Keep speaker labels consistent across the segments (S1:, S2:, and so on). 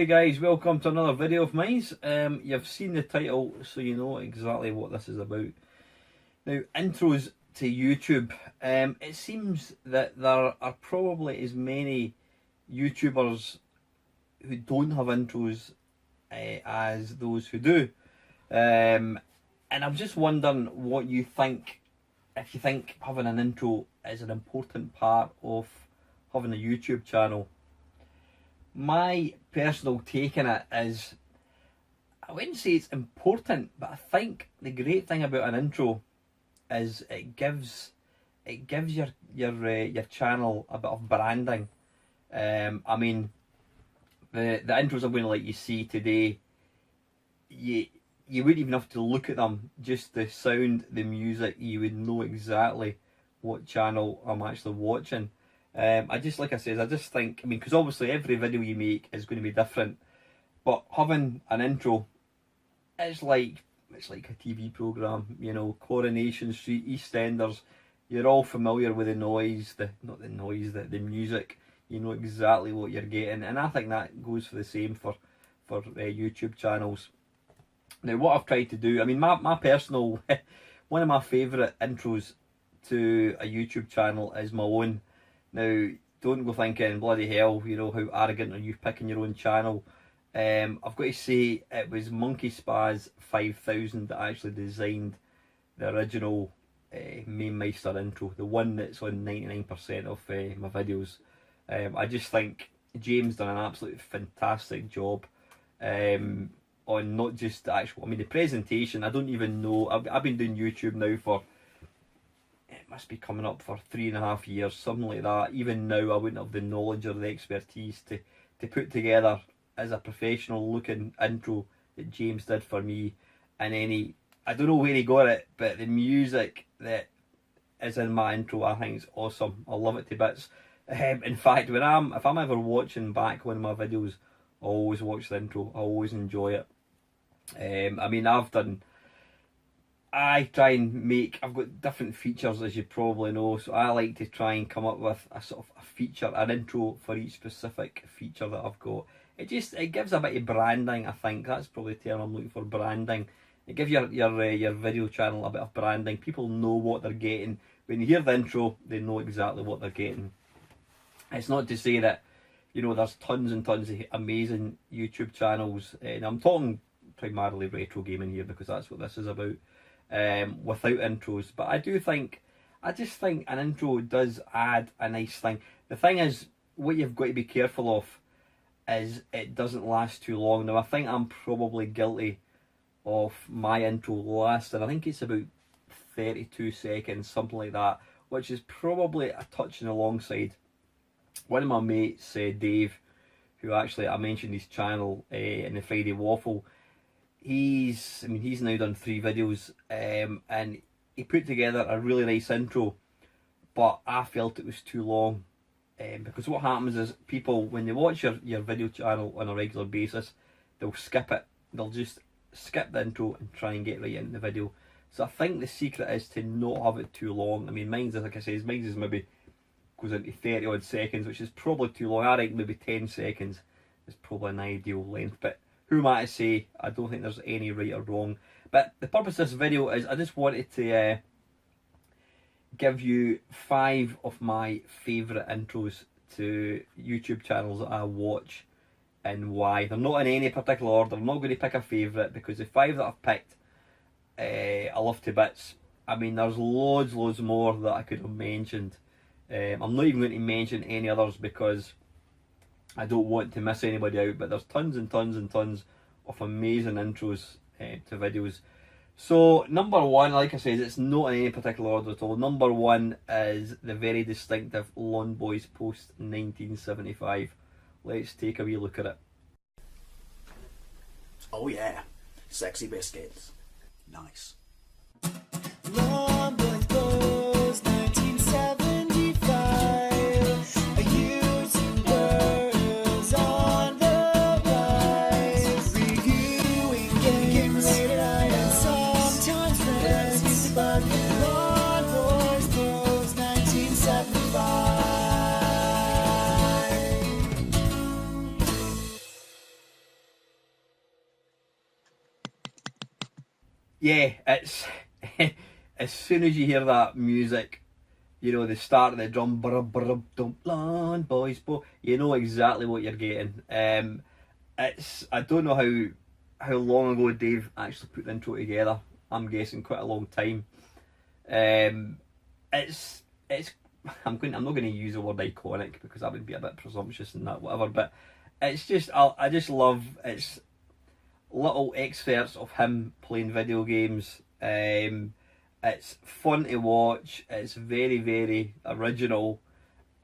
S1: Hey guys, welcome to another video of mine. You've seen the title, so you know exactly what this is about. Now, intros to YouTube. It seems that there are probably as many YouTubers who don't have intros as those who do. And I'm just wondering what you think, if you think having an intro is an important part of having a YouTube channel. My personal take on it is, I wouldn't say it's important, but I think the great thing about an intro is it gives your channel a bit of branding. I mean, the intros I'm going to let you see today, you wouldn't even have to look at them. Just the sound, the music, you would know exactly what channel I'm actually watching. I just think, I mean, because obviously every video you make is going to be different, but having an intro, it's like a TV programme, you know, Coronation Street, EastEnders, you're all familiar with the noise, the music, you know exactly what you're getting, and I think that goes for the same for YouTube channels. Now, what I've tried to do, I mean, my personal, one of my favourite intros to a YouTube channel is my own. Now, don't go thinking, bloody hell, you know, how arrogant are you picking your own channel. I've got to say, it was Monkey Spaz 5000 that actually designed the original Mainmeister intro, the one that's on 99% of my videos. I just think James done an absolutely fantastic job on not just the actual, I mean, the presentation. I don't even know, I've been doing YouTube now for, it must be coming up for 3.5 years, something like that. Even now I wouldn't have the knowledge or the expertise to put together as a professional looking intro that James did for me. And I don't know where he got it, but the music that is in my intro I think is awesome. I love it to bits. In fact, if I'm ever watching back one of my videos, I always watch the intro. I always enjoy it. I mean, I try and make, I've got different features, as you probably know, so I like to try and come up with a sort of a feature, an intro for each specific feature that I've got. It gives a bit of branding. I think that's probably the term I'm looking for, branding. It gives your video channel a bit of branding. People know what they're getting. When you hear the intro, they know exactly what they're getting. It's not to say that, you know, there's tons and tons of amazing YouTube channels, and I'm talking primarily retro gaming here because that's what this is about. Without intros, but I just think an intro does add a nice thing. The thing is, what you've got to be careful of is it doesn't last too long. Now, I think I'm probably guilty of my intro lasting, I think it's about 32 seconds, something like that, which is probably a touch on the long side. One of my mates, Dave, who actually I mentioned his channel in the Friday Waffle, he's now done 3 videos, and he put together a really nice intro, but I felt it was too long, because what happens is people, when they watch your video channel on a regular basis, they'll skip it. They'll just skip the intro and try and get right into the video. So I think the secret is to not have it too long. I mean, mine's, like I say, mine's is maybe goes into 30 odd seconds, which is probably too long. I think maybe 10 seconds is probably an ideal length, but who am I to say? I don't think there's any right or wrong. But the purpose of this video is I just wanted to give you 5 of my favourite intros to YouTube channels that I watch and why. They're not in any particular order. I'm not going to pick a favourite because the 5 that I've picked I love to bits. I mean, there's loads more that I could have mentioned. I'm not even going to mention any others because I don't want to miss anybody out, but there's tons and tons and tons of amazing intros to videos. So number 1, like I said, it's not in any particular order at all. Number 1 is the very distinctive Lawn Boys Post 1975. Let's take a wee look at it.
S2: Oh yeah, sexy biscuits. Nice.
S3: Lawn Boys Post 1975. A YouTuber's on the rise. Reviewing games and sometimes friends. But Lawn Boys Post 1975.
S1: yeah, it's as soon as you hear that music, you know, the start of the drum, blonde boys, you know exactly what you're getting. It's I don't know how long ago Dave actually put the intro together. I'm guessing quite a long time. It's I'm not going to use the word iconic because that would be a bit presumptuous and that whatever. But it's just I just love its little excerpts of him playing video games. It's fun to watch. It's very, very original.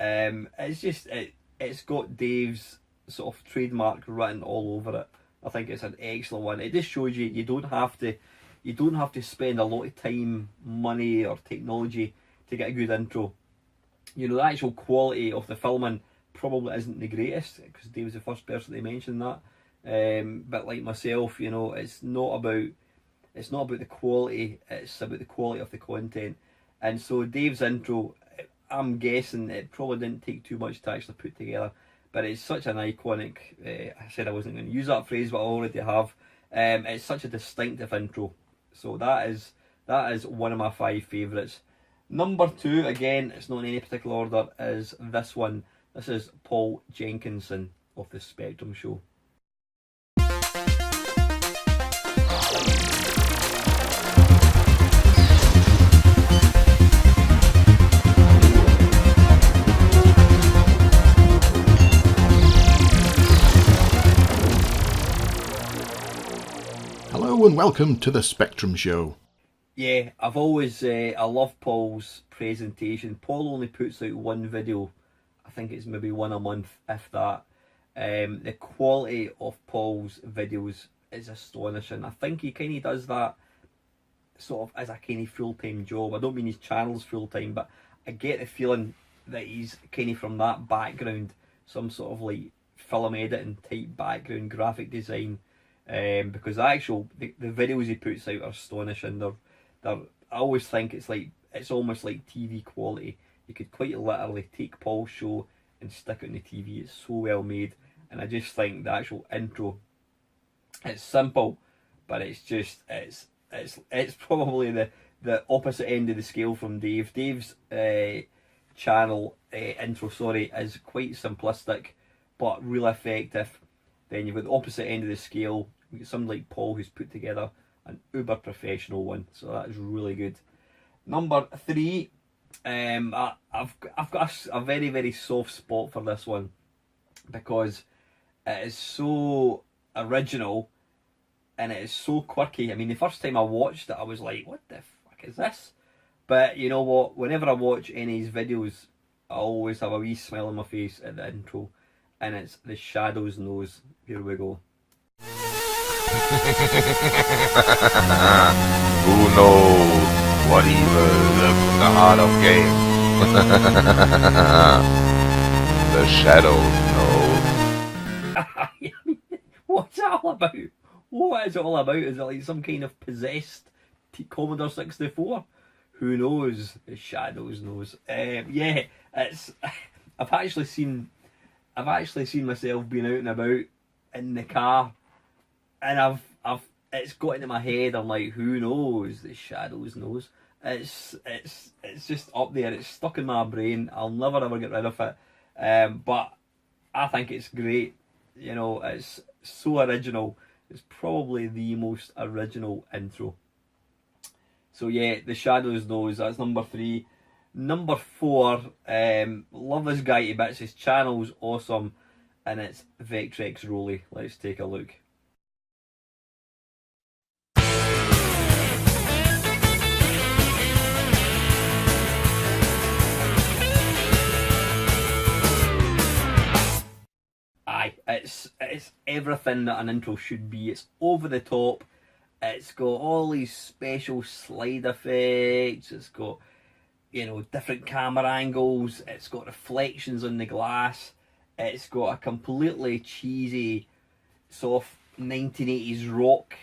S1: It's got Dave's sort of trademark written all over it. I think it's an excellent one. It just shows you don't have to spend a lot of time, money, or technology to get a good intro. You know, the actual quality of the filming probably isn't the greatest because Dave was the first person to mention that. But like myself, you know, it's not about the quality, it's about the quality of the content. And so Dave's intro, I'm guessing it probably didn't take too much to actually put together, but it's such an iconic, I said I wasn't going to use that phrase, but I already have. It's such a distinctive intro. So that is one of my 5 favourites. Number 2, again, it's not in any particular order, is this one. This is Paul Jenkinson of The Spectrum Show.
S4: Hello and welcome to The Spectrum Show.
S1: Yeah, I've always, I love Paul's presentation. Paul only puts out one video. I think it's maybe one a month, if that. The quality of Paul's videos is astonishing. I think he kind of does that sort of as a kind of full-time job. I don't mean his channel's full-time, but I get the feeling that he's kind of from that background, some sort of like film editing type background, graphic design. Because the videos he puts out are astonishing. I always think it's almost like TV quality. You could quite literally take Paul's show and stick it on the TV. It's so well made, and I just think the actual intro, it's simple, but it's probably the opposite end of the scale from Dave. Dave's channel intro, is quite simplistic, but really effective. Then you've got the opposite end of the scale. You get somebody like Paul who's put together an uber professional one, so that is really good. Number 3, I've got a very, very soft spot for this one because it is so original and it is so quirky. I mean, the first time I watched it, I was like, "What the fuck is this?" But you know what? Whenever I watch any of his videos, I always have a wee smile on my face at the intro, and it's the Shadowsnose. Here we go.
S5: Who knows what evil lurks in the heart of game? The Shadowsnose.
S1: What's that all about? What is it all about? Is it like some kind of possessed Commodore 64? Who knows? The Shadowsnose. Yeah, it's. I've actually seen myself being out and about in the car, and it's got into my head. I'm like, who knows? The Shadowsnose. It's just up there. It's stuck in my brain. I'll never ever get rid of it. But I think it's great. You know, it's so original. It's probably the most original intro. So yeah, the Shadowsnose. That's number 3. Number 4, love this guy to bits. His channel's awesome, and it's Verax Rolly. Let's take a look. Aye, it's everything that an intro should be. It's over the top. It's got all these special slide effects. It's got, you know, different camera angles. It's got reflections on the glass. It's got a completely cheesy sort of 1980s rock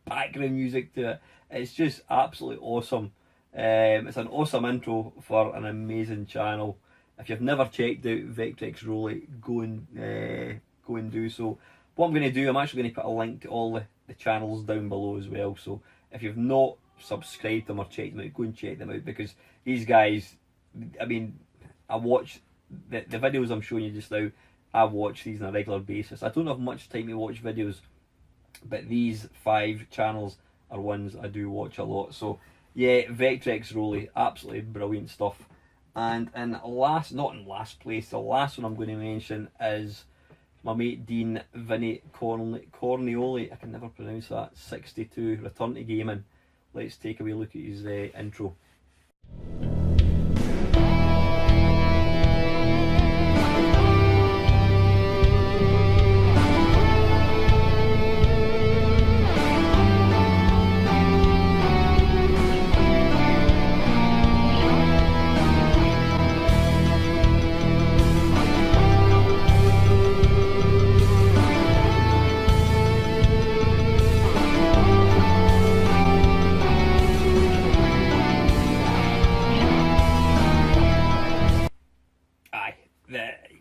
S1: background music to it. It's just absolutely awesome. It's an awesome intro for an amazing channel. If you've never checked out Verax Rolly, go and do so. What I'm going to do, I'm actually going to put a link to all the channels down below as well. So if you've not subscribed them or checked them out, go and check them out, because these guys, I mean, I watch the videos I'm showing you just now. I watch these on a regular basis. I don't have much time to watch videos, but these 5 channels are ones I do watch a lot. So yeah, Vectrex Rolly, absolutely brilliant stuff. And not in last place, the last one I'm going to mention is my mate Dean Vinny Cornioli. I can never pronounce that. 62, Return to Gaming. Let's take a wee look at his intro.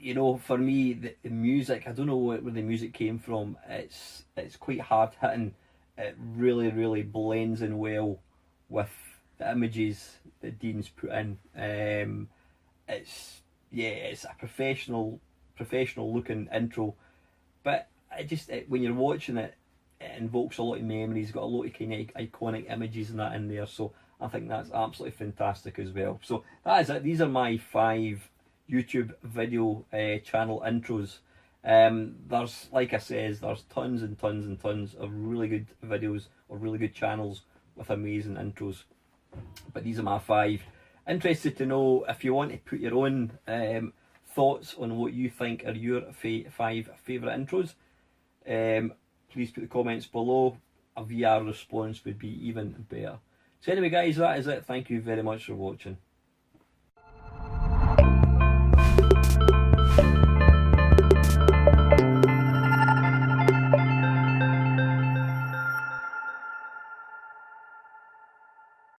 S1: You know, for me, the music, I don't know where the music came from. It's quite hard hitting. It really blends in well with the images that Dean's put in. It's a professional looking intro, but when you're watching it, it invokes a lot of memories. Got a lot of kind of iconic images and that in there. So I think that's absolutely fantastic as well. So that is it. These are my 5 YouTube video channel intros. There's, like I says, there's tons and tons of really good videos or really good channels with amazing intros, but these are my 5. Interested to know if you want to put your own thoughts on what you think are your 5 favourite intros. Please put the comments below. A VR response would be even better. So anyway guys, that is it. Thank you very much for watching.